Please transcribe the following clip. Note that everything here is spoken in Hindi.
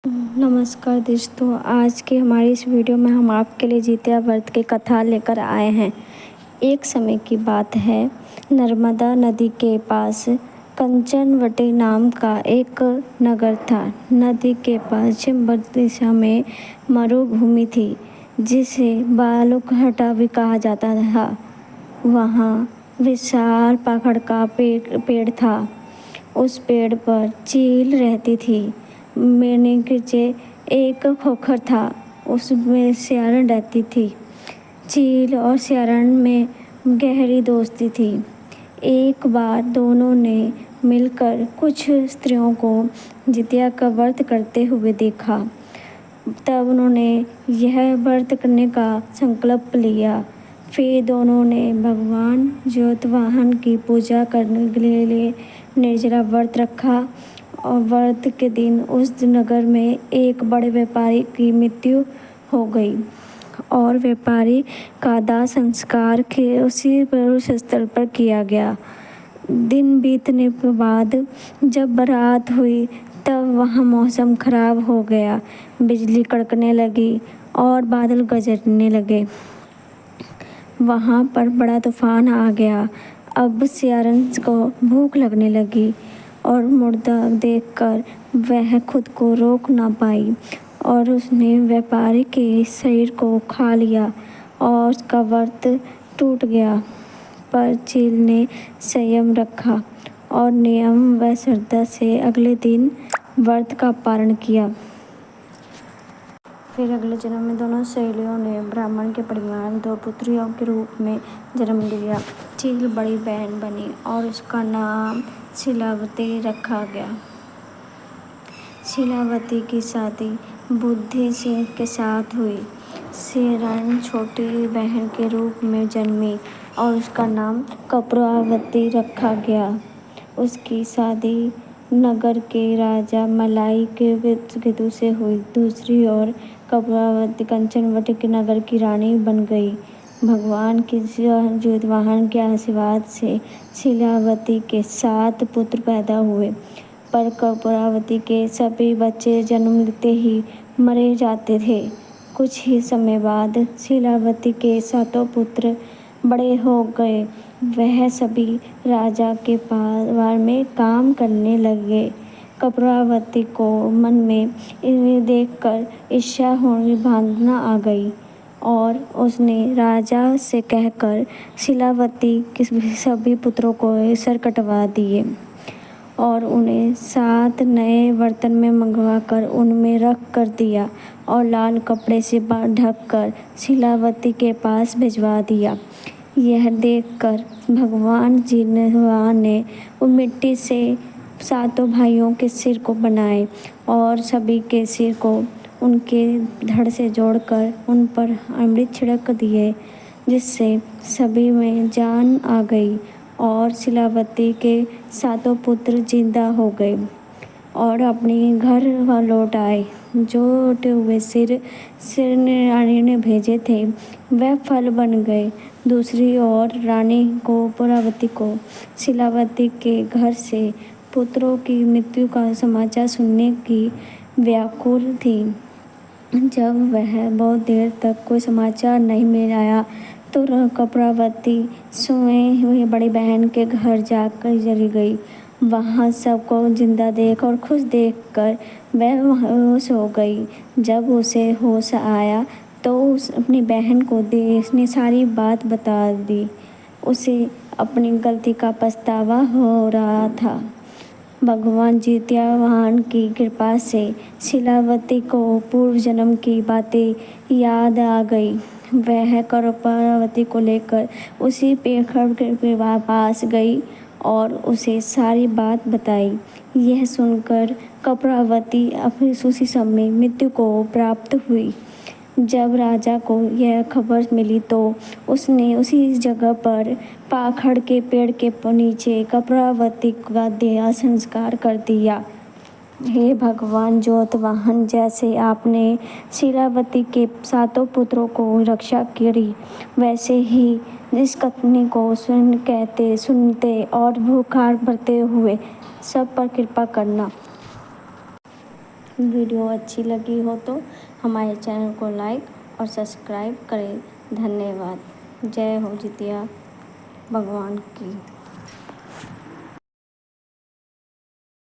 नमस्कार दोस्तों, आज की हमारी इस वीडियो में हम आपके लिए जितिया व्रत की कथा लेकर आए हैं। एक समय की बात है, नर्मदा नदी के पास कंचनवटी नाम का एक नगर था। नदी के पश्चिम दिशा में मरुभूमि थी, जिसे बालूघाटा भी कहा जाता था। वहाँ विशाल पाकड़ का पेड़ था। उस पेड़ पर चील रहती थी। नीचे एक खोखर था, उसमें सियारन रहती थी। चील और सियारन में गहरी दोस्ती थी। एक बार दोनों ने मिलकर कुछ स्त्रियों को जितिया का व्रत करते हुए देखा। तब उन्होंने यह व्रत करने का संकल्प लिया। फिर दोनों ने भगवान ज्योतिवाहन की पूजा करने के लिए निर्जला व्रत रखा। और व्रत के दिन उस नगर में एक बड़े व्यापारी की मृत्यु हो गई और व्यापारी का दाह संस्कार उसी पुरुष स्थल पर किया गया। दिन बीतने के बाद जब बारात हुई, तब वहाँ मौसम खराब हो गया। बिजली कड़कने लगी और बादल गरजने लगे। वहाँ पर बड़ा तूफान आ गया। अब सियारन को भूख लगने लगी और मुर्दा देखकर वह खुद को रोक ना पाई और उसने व्यापारी के शरीर को खा लिया और उसका व्रत टूट गया। पर चील ने संयम रखा और नियम व श्रद्धा से अगले दिन व्रत का पालन किया। फिर अगले जन्म में दोनों सहेलियों ने ब्राह्मण के परिवार में 2 पुत्रियों के रूप में जन्म लिया। चील बड़ी बहन बनी और उसका नाम शीलावती रखा गया। शीलावती की शादी बुद्धि सिंह के साथ हुई। सियारन छोटी बहन के रूप में जन्मी और उसका नाम कपूरावती रखा गया। उसकी शादी नगर के राजा मलाई के केतु से हुई। दूसरी ओर कपूरावती कंचनवटी के नगर की रानी बन गई। भगवान की ज्योतिवाहन के आशीर्वाद से शीलावती के 7 पुत्र पैदा हुए, पर कपूरावती के सभी बच्चे जन्म लेते ही मरे जाते थे। कुछ ही समय बाद शीलावती के 7 पुत्र बड़े हो गए। वह सभी राजा के परिवार में काम करने लगे। कपूरावती को मन में इन्हें देखकर ईर्ष्या होने भावना आ गई और उसने राजा से कहकर शीलावती के सभी पुत्रों को सर कटवा दिए और उन्हें 7 नए बर्तन में मंगवाकर उनमें रख कर दिया और लाल कपड़े से ढककर शीलावती के पास भिजवा दिया। यह देखकर भगवान ज्योतिवाहन ने उन मिट्टी से 7 भाइयों के सिर को बनाए और सभी के सिर को उनके धड़ से जोड़कर उन पर अमृत छिड़क दिए, जिससे सभी में जान आ गई और शीलावती के 7 पुत्र जिंदा हो गए और अपने घर लौट आए। जो टूटे हुए सिर रानी ने भेजे थे, वह फल बन गए। दूसरी ओर रानी कपूरावती को शीलावती के घर से पुत्रों की मृत्यु का समाचार सुनने की व्याकुल थी। जब वह बहुत देर तक कोई समाचार नहीं मिल आया, तो कपूरावती स्वयं हुई बड़ी बहन के घर जाकर चली गई। वहाँ सबको जिंदा देख और खुश देखकर वह बेहोश हो गई। जब उसे होश आया तो उस अपनी बहन को उसने सारी बात बता दी। उसे अपनी गलती का पछतावा हो रहा था। भगवान ज्योतिवाहन की कृपा से शीलावती को पूर्व जन्म की बातें याद आ गई। वह कपूरावती को लेकर उसी पेड़ के पास गई और उसे सारी बात बताई। यह सुनकर कपूरावती अपनी उसी समय मृत्यु को प्राप्त हुई। जब राजा को यह खबर मिली तो उसने उसी जगह पर पाखड़ के पेड़ के नीचे कपूरावती का देह संस्कार कर दिया। हे भगवान ज्योतिवाहन, जैसे आपने शीलावती के 7 पुत्रों को रक्षा करी, वैसे ही इस कथनी को सुनते और भूखार भरते हुए सब पर कृपा करना। वीडियो अच्छी लगी हो तो हमारे चैनल को लाइक और सब्सक्राइब करें। धन्यवाद। जय हो जितिया भगवान की।